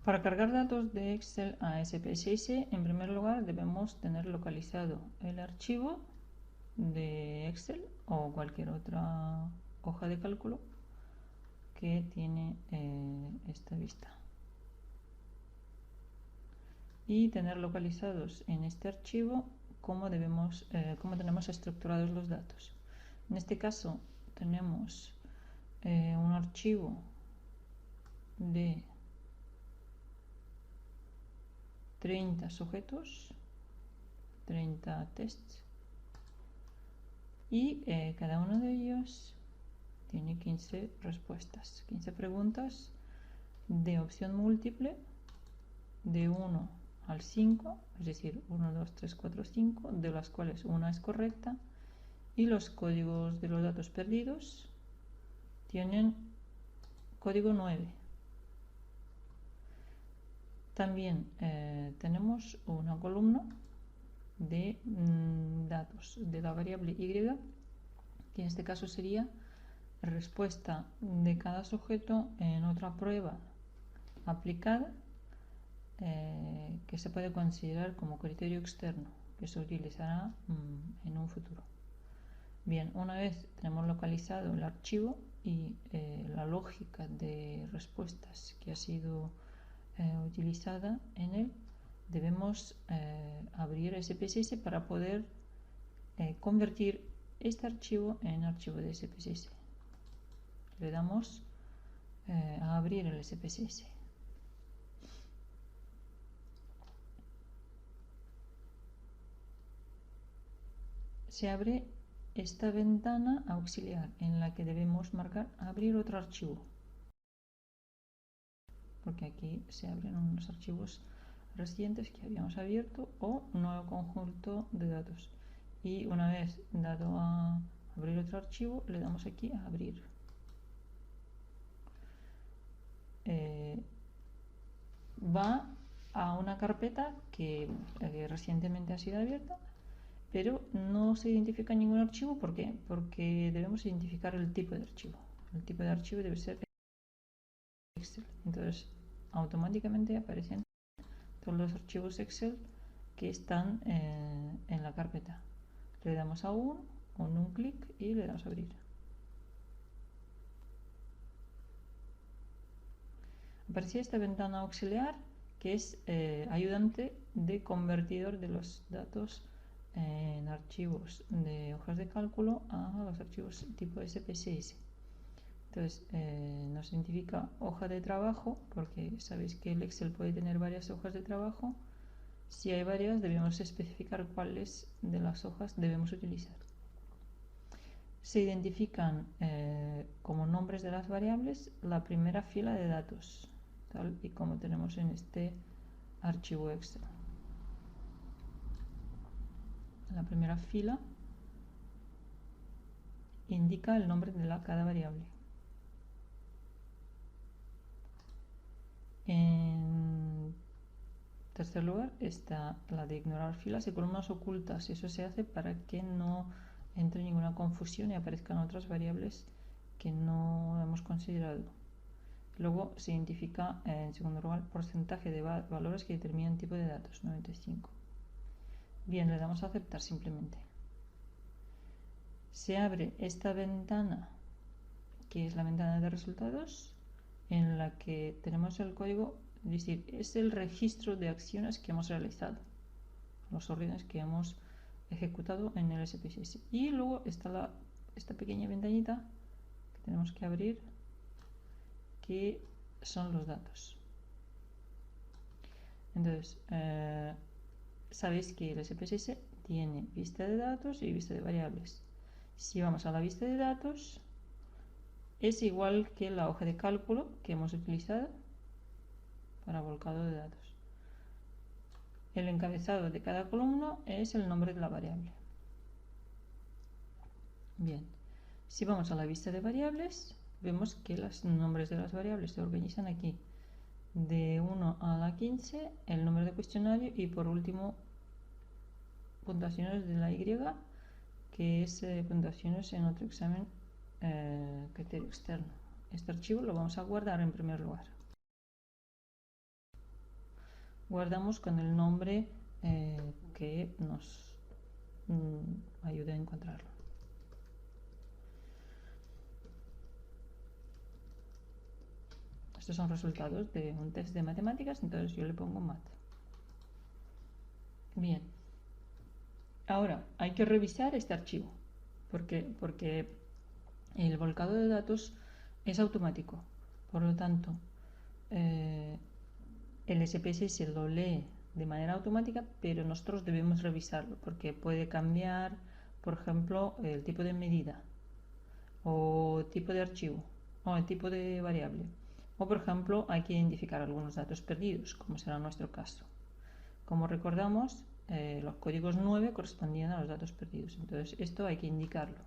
Para cargar datos de Excel a SPSS, en primer lugar debemos tener localizado el archivo de Excel o cualquier otra hoja de cálculo que tiene esta vista. Y tener localizados en este archivo cómo tenemos estructurados los datos. En este caso tenemos un archivo de 30 sujetos, 30 tests, y cada uno de ellos tiene 15 respuestas, 15 preguntas de opción múltiple de 1 al 5, es decir, 1, 2, 3, 4, 5, de las cuales una es correcta, y los códigos de los datos perdidos tienen código 9. También tenemos una columna de datos de la variable y, que en este caso sería respuesta de cada sujeto en otra prueba aplicada, que se puede considerar como criterio externo, que se utilizará en un futuro. Bien, una vez tenemos localizado el archivo y la lógica de respuestas que ha sido utilizada en él, debemos abrir SPSS para poder convertir este archivo en archivo de SPSS. Le damos a abrir el SPSS. Se abre esta ventana auxiliar en la que debemos marcar abrir otro archivo, porque aquí se abren unos archivos recientes que habíamos abierto o nuevo conjunto de datos. Y una vez dado a abrir otro archivo, le damos aquí a abrir. Va a una carpeta que recientemente ha sido abierta, pero no se identifica ningún archivo. ¿Por qué? Porque debemos identificar el tipo de archivo. El tipo de archivo debe ser Excel. Entonces, automáticamente aparecen todos los archivos Excel que están en la carpeta. Le damos a uno con un clic y le damos a abrir. Aparece esta ventana auxiliar que es ayudante de convertidor de los datos en archivos de hojas de cálculo a los archivos tipo SPSS. Entonces nos identifica hoja de trabajo, porque sabéis que el Excel puede tener varias hojas de trabajo. Si hay varias, debemos especificar cuáles de las hojas debemos utilizar. Se identifican como nombres de las variables la primera fila de datos, tal y como tenemos en este archivo Excel. La primera fila indica el nombre de cada variable. En tercer lugar está la de ignorar filas y columnas ocultas. Eso se hace para que no entre ninguna confusión y aparezcan otras variables que no hemos considerado. Luego se identifica, en segundo lugar, porcentaje de valores que determinan tipo de datos, 95. Bien, le damos a aceptar simplemente. Se abre esta ventana, que es la ventana de resultados, en la que tenemos el código, es decir, es el registro de acciones que hemos realizado, los órdenes que hemos ejecutado en el SPSS. Y luego está esta pequeña ventanita que tenemos que abrir, que son los datos. Entonces, sabéis que el SPSS tiene vista de datos y vista de variables. Si vamos a la vista de datos, es igual que la hoja de cálculo que hemos utilizado para volcado de datos. El encabezado de cada columna es el nombre de la variable. Bien, si vamos a la vista de variables, vemos que los nombres de las variables se organizan aquí. De 1 a la 15, el número de cuestionario, y por último, puntuaciones de la Y, que es puntuaciones en otro examen criterio externo. Este archivo lo vamos a guardar en primer lugar. guardamos con el nombre que nos ayude a encontrarlo. Estos son resultados de un test de matemáticas, entonces yo le pongo mat. Bien. Ahora, hay que revisar este archivo. Porque el volcado de datos es automático. Por lo tanto, el SPSS lo lee de manera automática, pero nosotros debemos revisarlo porque puede cambiar, por ejemplo, el tipo de medida o tipo de archivo o el tipo de variable. O, por ejemplo, hay que identificar algunos datos perdidos, como será nuestro caso. Como recordamos, los códigos 9 correspondían a los datos perdidos. Entonces, esto hay que indicarlo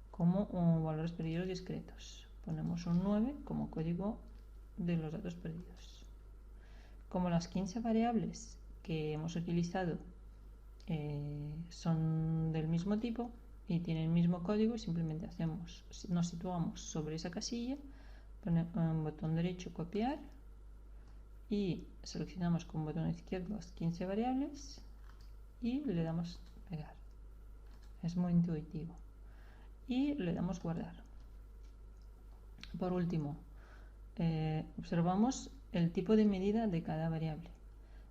como valores perdidos discretos. Ponemos un 9 como código de los datos perdidos. Como las 15 variables que hemos utilizado son del mismo tipo y tienen el mismo código, simplemente nos situamos sobre esa casilla, ponemos un botón derecho copiar y seleccionamos con botón izquierdo las 15 variables y le damos pegar. Es muy intuitivo. Y le damos guardar. Por último, observamos el tipo de medida de cada variable.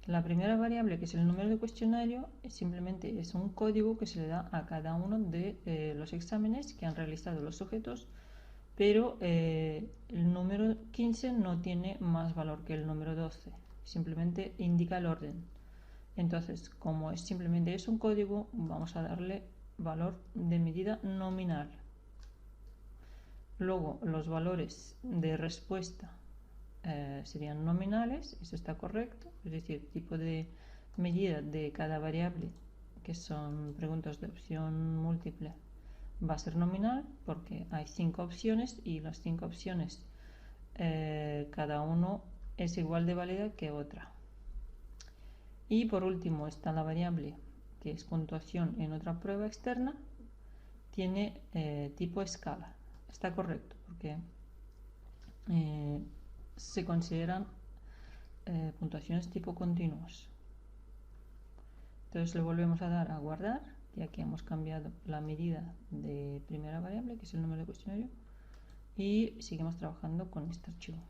La primera variable, que es el número de cuestionario, simplemente es un código que se le da a cada uno de los exámenes que han realizado los sujetos, pero el número 15 no tiene más valor que el número 12, simplemente indica el orden. Entonces, como simplemente es un código, vamos a darle valor de medida nominal. Luego, los valores de respuesta serían nominales, eso está correcto, es decir, tipo de medida de cada variable, que son preguntas de opción múltiple, va a ser nominal porque hay 5 opciones y las 5 opciones cada uno es igual de válida que otra. Y por último está la variable que es puntuación en otra prueba externa, tiene tipo escala, está correcto porque se consideran puntuaciones tipo continuos. Entonces le volvemos a dar a guardar, ya que hemos cambiado la medida de primera variable, que es el número de cuestionario, y seguimos trabajando con este archivo.